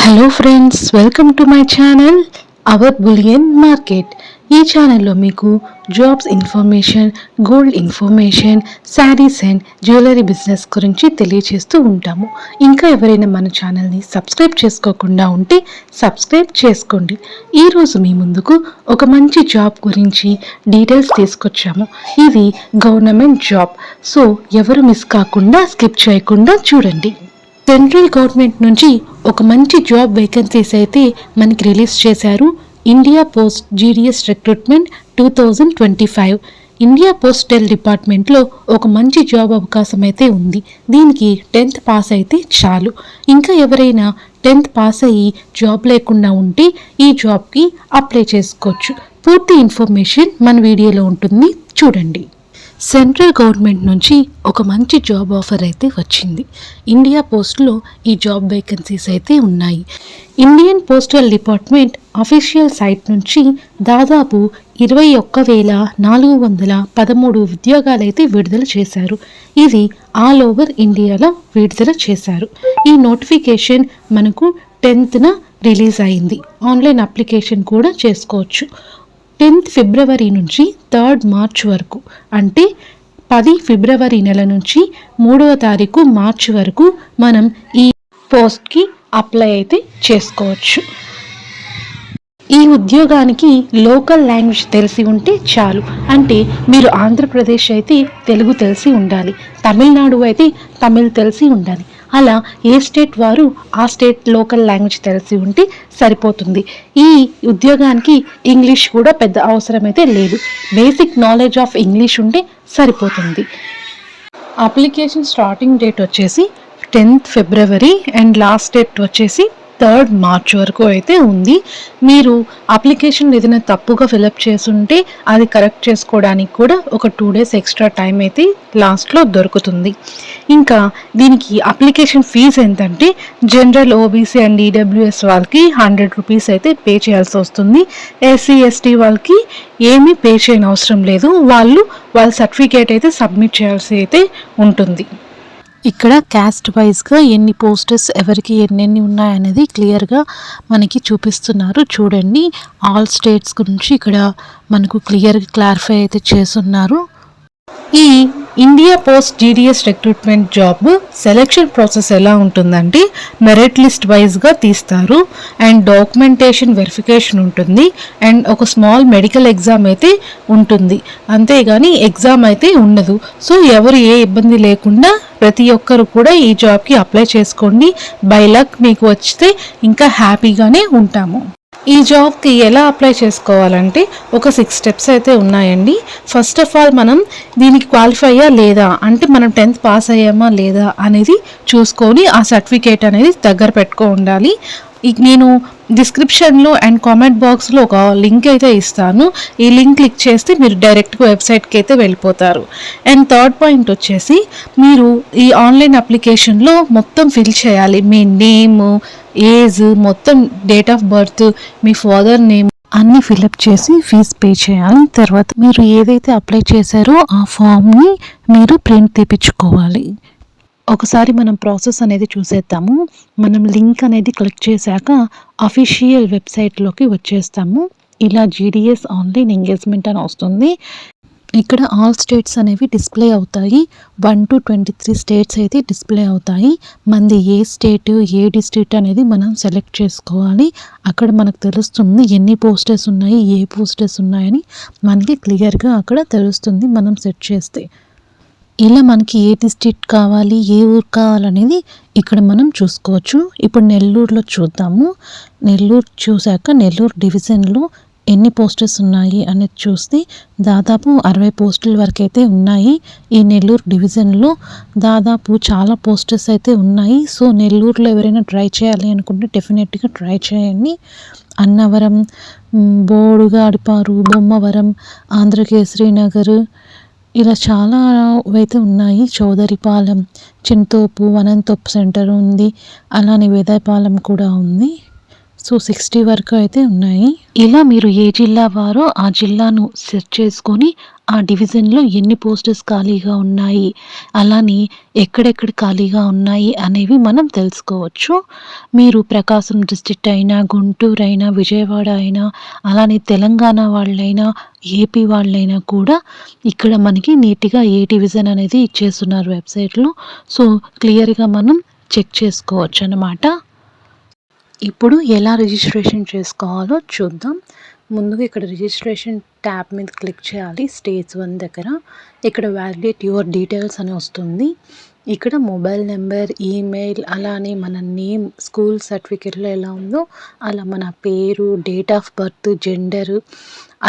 Hello friends, welcome to my channel our bullion market. ఈ ఛానల్లో మీకు jobs information, gold information, saris and jewellery business గురించి తెలియజేస్తూ ఉంటాము. ఇంకా ఎవరైనా మన ఛానల్ని సబ్స్క్రైబ్ చేసుకోకుండా ఉంటే సబ్స్క్రైబ్ చేసుకోండి. ఈరోజు మీ ముందుకు ఒక మంచి జాబ్ గురించి డీటెయిల్స్ తీసుకొచ్చాము. ఇది గవర్నమెంట్ జాబ్, సో ఎవరు మిస్ కాకుండా స్కిప్ చేయకుండా చూడండి. సెంట్రల్ గవర్నమెంట్ నుంచి ఒక మంచి జాబ్ వేకెన్సీస్ అయితే మనకి రిలీజ్ చేశారు. India post GDS recruitment 2025. India postal డిపార్ట్మెంట్లో ఒక మంచి జాబ్ అవకాశం అయితే ఉంది. దీనికి 10th పాస్ అయితే చాలు. ఇంకా ఎవరైనా 10th పాస్ అయ్యి జాబ్ లేకుండా ఉంటే ఈ జాబ్కి అప్లై చేసుకోవచ్చు. పూర్తి ఇన్ఫర్మేషన్ మన వీడియోలో ఉంటుంది, చూడండి. సెంట్రల్ గవర్నమెంట్ నుంచి ఒక మంచి జాబ్ ఆఫర్ అయితే వచ్చింది. ఇండియా పోస్ట్లో ఈ జాబ్ వేకెన్సీస్ అయితే ఉన్నాయి. Indian postal department official site నుంచి దాదాపు 21,413 ఉద్యోగాలు అయితే విడుదల చేశారు. ఇది ఆల్ ఓవర్ ఇండియాలో విడుదల చేశారు. ఈ నోటిఫికేషన్ మనకు 10th రిలీజ్ అయింది. ఆన్లైన్ అప్లికేషన్ కూడా చేసుకోవచ్చు. 10th ఫిబ్రవరి నుంచి 3rd మార్చ్ వరకు, అంటే 10 ఫిబ్రవరి నెల నుంచి 3వ తారీఖు మార్చి వరకు మనం ఈ పోస్ట్కి అప్లై అయితే చేసుకోవచ్చు. ఈ ఉద్యోగానికి లోకల్ లాంగ్వేజ్ తెలిసి ఉంటే చాలు. అంటే మీరు ఆంధ్రప్రదేశ్ అయితే తెలుగు తెలిసి ఉండాలి, తమిళనాడు అయితే తమిళ్ తెలిసి ఉండాలి. అలా ఏ స్టేట్ వారు ఆ స్టేట్ లోకల్ లాంగ్వేజ్ తెలిసి ఉంటే సరిపోతుంది. ఈ ఉద్యోగానికి ఇంగ్లీష్ కూడా పెద్ద అవసరం అయితే లేదు. బేసిక్ నాలెడ్జ్ ఆఫ్ ఇంగ్లీష్ ఉంటే సరిపోతుంది. అప్లికేషన్ స్టార్టింగ్ డేట్ వచ్చేసి 10th February and last date వచ్చేసి 3rd మార్చ్ వరకు అయితే ఉంది. మీరు అప్లికేషన్ ఏదైనా తప్పుగా ఫిలప్ చేసుంటే అది కరెక్ట్ చేసుకోవడానికి కూడా ఒక 2 days ఎక్స్ట్రా టైం అయితే లాస్ట్లో దొరుకుతుంది. ఇంకా దీనికి అప్లికేషన్ ఫీజు ఎంతంటే జనరల్, ఓబీసీ అండ్ ఈడబ్ల్యూఎస్ వాళ్ళకి 100 రూపీస్ అయితే పే చేయాల్సి వస్తుంది. ఎస్సీ ఎస్టీ వాళ్ళకి ఏమీ పే చేయని అవసరం లేదు. వాళ్ళ సర్టిఫికేట్ అయితే సబ్మిట్ చేయాల్సి అయితే ఉంటుంది. ఇక్కడ క్యాస్ట్ వైజ్గా ఎన్ని పోస్టర్స్ ఎవరికి ఎన్నెన్ని ఉన్నాయనేది క్లియర్గా మనకి చూపిస్తున్నారు. చూడండి, ఆల్ స్టేట్స్ గురించి ఇక్కడ మనకు క్లియర్గా క్లారిఫై అయితే చేస్తున్నారు. ఈ India post GDS recruitment job selection process ఎలా ఉంటుందంటే మెరిట్ లిస్ట్ వైజ్గా తీస్తారు అండ్ డాక్యుమెంటేషన్ వెరిఫికేషన్ ఉంటుంది అండ్ ఒక స్మాల్ మెడికల్ ఎగ్జామ్ అయితే ఉంటుంది. అంతేగాని ఎగ్జామ్ అయితే ఉండదు. సో ఎవరు ఏ ఇబ్బంది లేకుండా ప్రతి ఒక్కరు కూడా ఈ జాబ్కి అప్లై చేసుకోండి. బై లక్ మీకు వచ్చితే ఇంకా హ్యాపీగానే ఉంటాము. ఈ జాబ్కి ఎలా అప్లై చేసుకోవాలంటే ఒక 6 steps అయితే ఉన్నాయండి. ఫస్ట్ ఆఫ్ ఆల్ మనం దీనికి క్వాలిఫై అయ్యా లేదా అంటే మనం 10th పాస్ అయ్యామా లేదా అనేది చూసుకొని ఆ సర్టిఫికేట్ అనేది దగ్గర పెట్టుకో ఉండాలి. నేను డిస్క్రిప్షన్లో అండ్ కామెంట్ బాక్స్లో ఒక లింక్ అయితే ఇస్తాను. ఈ లింక్ క్లిక్ చేస్తే మీరు డైరెక్ట్గా వెబ్సైట్కి అయితే వెళ్ళిపోతారు. అండ్ 3rd పాయింట్ వచ్చేసి మీరు ఈ ఆన్లైన్ అప్లికేషన్లో మొత్తం ఫిల్ చేయాలి. మీ నేమ్, ఏజ్, మొత్తం date of birth, me father name అన్నీ ఫిలప్ చేసి ఫీజ్ పే చేయాలి. తర్వాత మీరు ఏదైతే అప్లై చేశారో ఆ ఫామ్ని మీరు ప్రింట్ తీపించుకోవాలి. ఒకసారి మనం ప్రాసెస్ అనేది చూసేద్దాము. మనం లింక్ అనేది క్లిక్ చేశాక అఫీషియల్ వెబ్సైట్లోకి వచ్చేస్తాము. ఇలా జీడిఎస్ ఆన్లైన్ ఎంగేజ్మెంట్ అని వస్తుంది. ఇక్కడ ఆల్ స్టేట్స్ అనేవి డిస్ప్లే అవుతాయి. 1 to 23 స్టేట్స్ అయితే డిస్ప్లే అవుతాయి. మంది ఏ స్టేట్, ఏ డిస్ట్రిక్ట్ అనేది మనం సెలెక్ట్ చేసుకోవాలి. అక్కడ మనకు తెలుస్తుంది ఎన్ని పోస్టర్స్ ఉన్నాయి, ఏ పోస్టర్స్ ఉన్నాయని మనకి క్లియర్గా అక్కడ తెలుస్తుంది మనం సెట్ చేస్తే. ఇలా మనకి ఏ డిస్ట్రిక్ట్ కావాలి, ఏ ఊరు కావాలనేది ఇక్కడ మనం చూసుకోవచ్చు. ఇప్పుడు నెల్లూరులో చూద్దాము. నెల్లూరు చూశాక నెల్లూరు డివిజన్లో ఎన్ని పోస్టర్స్ ఉన్నాయి అనేది చూస్తే దాదాపు 60 పోస్టుల వరకు అయితే ఉన్నాయి. ఈ నెల్లూరు డివిజన్లో దాదాపు చాలా పోస్టర్స్ అయితే ఉన్నాయి. సో నెల్లూరులో ఎవరైనా ట్రై చేయాలి అనుకుంటే డెఫినెట్గా ట్రై చేయండి. అన్నవరం, బోడుగాడిపారు, బొమ్మవరం, ఆంధ్రకేసరి నగర్, ఇలా చాలా అయితే ఉన్నాయి. చౌదరిపాలెం, చింతోపు, వనంతోపు సెంటర్ ఉంది. అలానే వేదాయపాలెం కూడా ఉంది. సో 60 వరకు అయితే ఉన్నాయి. ఇలా మీరు ఏ జిల్లా వారో ఆ జిల్లాను సెర్చ్ చేసుకొని ఆ డివిజన్‌లో ఎన్ని పోస్టెస్ ఖాళీగా ఉన్నాయి, అలానే ఎక్కడెక్కడ ఖాళీగా ఉన్నాయి అనేవి మనం తెలుసుకోవచ్చు. మీరు ప్రకాశం డిస్ట్రిక్ట్ అయినా, గుంటూరు అయినా, విజయవాడ అయినా, అలానే తెలంగాణ వాళ్ళైనా, ఏపీ వాళ్ళైనా కూడా ఇక్కడ మనకి నీట్‌గా ఏ డివిజన్ అనేది ఇచ్చేస్తున్నారు వెబ్‌సైట్‌లో. సో క్లియర్‌గా మనం చెక్ చేసుకోవచ్చనమాట. ఇప్పుడు ఎలా రిజిస్ట్రేషన్ చేసుకోవాలో చూద్దాం. ముందుగా ఇక్కడ రిజిస్ట్రేషన్ ట్యాబ్ మీద క్లిక్ చేయాలి. స్టేజ్ 1 దగ్గర ఇక్కడ వ్యాలిడేట్ యువర్ డీటెయిల్స్ అని వస్తుంది. ఇక్కడ మొబైల్ నెంబర్, ఈమెయిల్, అలానే మన నేమ్ స్కూల్ సర్టిఫికేట్లో ఎలా ఉందో అలా మన పేరు, డేట్ ఆఫ్ బర్త్, జెండర్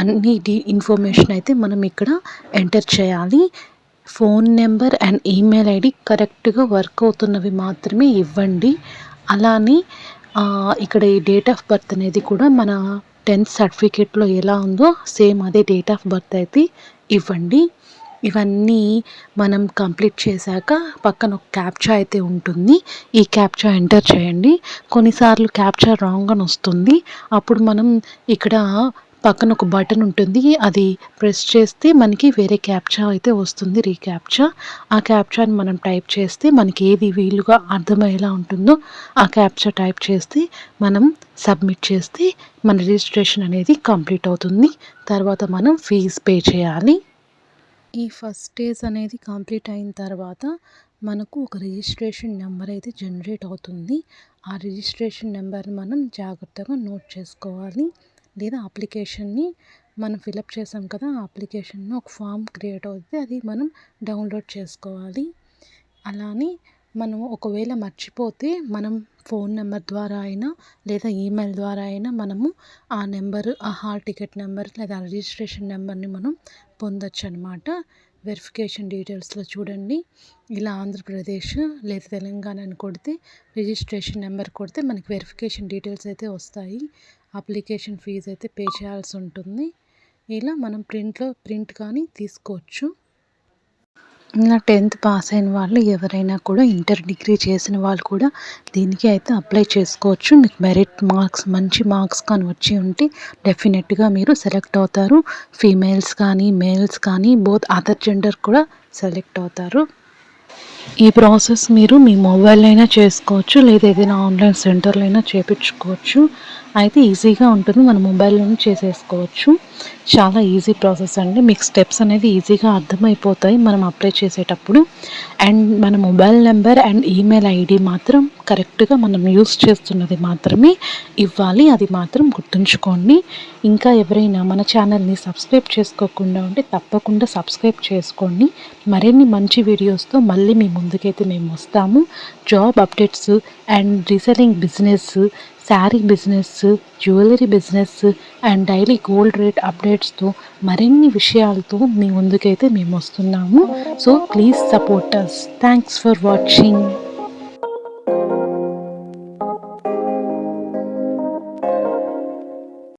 అన్ని ఇన్ఫర్మేషన్ అయితే మనం ఇక్కడ ఎంటర్ చేయాలి. Phone number and email ID కరెక్ట్గా వర్క్ అవుతున్నవి మాత్రమే ఇవ్వండి. అలానే ఇక్కడ ఈ డేట్ ఆఫ్ బర్త్ అనేది కూడా మన 10th సర్టిఫికేట్లో ఎలా ఉందో సేమ్ అదే డేట్ ఆఫ్ బర్త్ అయితే ఇవ్వండి. ఇవన్నీ మనం కంప్లీట్ చేశాక పక్కన ఒక క్యాప్చా అయితే ఉంటుంది. ఈ క్యాప్చా ఎంటర్ చేయండి. కొన్నిసార్లు క్యాప్చా రాంగ్ అని వస్తుంది. అప్పుడు మనం ఇక్కడ పక్కన ఒక బటన్ ఉంటుంది. అది ప్రెస్ చేస్తే మనకి వేరే క్యాప్చా అయితే వస్తుంది, రీక్యాప్చా. ఆ క్యాప్చాని మనం టైప్ చేస్తే మనకి ఏది వీలుగా అర్థమయ్యేలా ఉంటుందో ఆ క్యాప్చా టైప్ చేస్తే మనం సబ్మిట్ చేస్తే మన రిజిస్ట్రేషన్ అనేది కంప్లీట్ అవుతుంది. తర్వాత మనం ఫీజు పే చేయాలి. ఈ ఫస్ట్ స్టేజ్ అనేది కంప్లీట్ అయిన తర్వాత మనకు ఒక రిజిస్ట్రేషన్ నెంబర్ అయితే జనరేట్ అవుతుంది. ఆ రిజిస్ట్రేషన్ నెంబర్ని మనం జాగ్రత్తగా నోట్ చేసుకోవాలి. లేదా అప్లికేషన్ని మనం ఫిలప్ చేసాం కదా, ఆ అప్లికేషన్లో ఒక ఫామ్ క్రియేట్ అవుతుంది, అది మనం డౌన్లోడ్ చేసుకోవాలి. అలానే మనం ఒకవేళ మర్చిపోతే మనం ఫోన్ నెంబర్ ద్వారా అయినా లేదా ఈమెయిల్ ద్వారా అయినా మనము ఆ నెంబరు, ఆ హాల్ టికెట్ నెంబర్ లేదా రిజిస్ట్రేషన్ నెంబర్ని మనం పొందొచ్చు అనమాట. వెరిఫికేషన్ డీటెయిల్స్లో చూడండి, ఇలా ఆంధ్రప్రదేశ్ లేదా తెలంగాణ అని కొడితే రిజిస్ట్రేషన్ నెంబర్ కొడితే మనకి వెరిఫికేషన్ డీటెయిల్స్ అయితే వస్తాయి. అప్లికేషన్ ఫీజు అయితే పే చేయాల్సి ఉంటుంది. ఇలా మనం ప్రింట్ కానీ తీసుకోవచ్చు. ఇలా 10th పాస్ అయిన వాళ్ళు ఎవరైనా కూడా ఇంటర్ డిగ్రీ చేసిన వాళ్ళు కూడా దీనికి అయితే అప్లై చేసుకోవచ్చు. మీకు మెరిట్ మార్క్స్ మంచి మార్క్స్ కానీ వచ్చి ఉంటే డెఫినెట్గా మీరు సెలెక్ట్ అవుతారు. ఫీమేల్స్ కానీ మేల్స్ కానీ బోత్ అదర్ జెండర్ కూడా సెలెక్ట్ అవుతారు. ఈ ప్రాసెస్ మీరు మీ మొబైల్లో అయినా చేసుకోవచ్చు, లేదా ఏదైనా ఆన్లైన్ సెంటర్లో అయినా చేయించుకోవచ్చు. అయితే ఈజీగా ఉంటుంది, మన మొబైల్లోనే చేసేసుకోవచ్చు. చాలా ఈజీ ప్రాసెస్ అండి. మీకు స్టెప్స్ అనేది ఈజీగా అర్థమైపోతాయి మనం అప్లై చేసేటప్పుడు. అండ్ మన mobile number and email ID మాత్రం కరెక్ట్గా మనం యూస్ చేస్తున్నది మాత్రమే ఇవ్వాలి, అది మాత్రం గుర్తుంచుకోండి. ఇంకా ఎవరైనా మన ఛానల్ని సబ్స్క్రైబ్ చేసుకోకుండా ఉంటే తప్పకుండా సబ్స్క్రైబ్ చేసుకోండి. మరిన్ని మంచి వీడియోస్తో మళ్ళీ మీ ముందుకైతే మేము వస్తాము. Job updates and reselling business, sari business, jewellery business and daily gold rate అప్డేట్స్తో మరిన్ని విషయాలతో మీ ముందుకైతే మేము వస్తున్నాము. So please support us. Thanks for watching.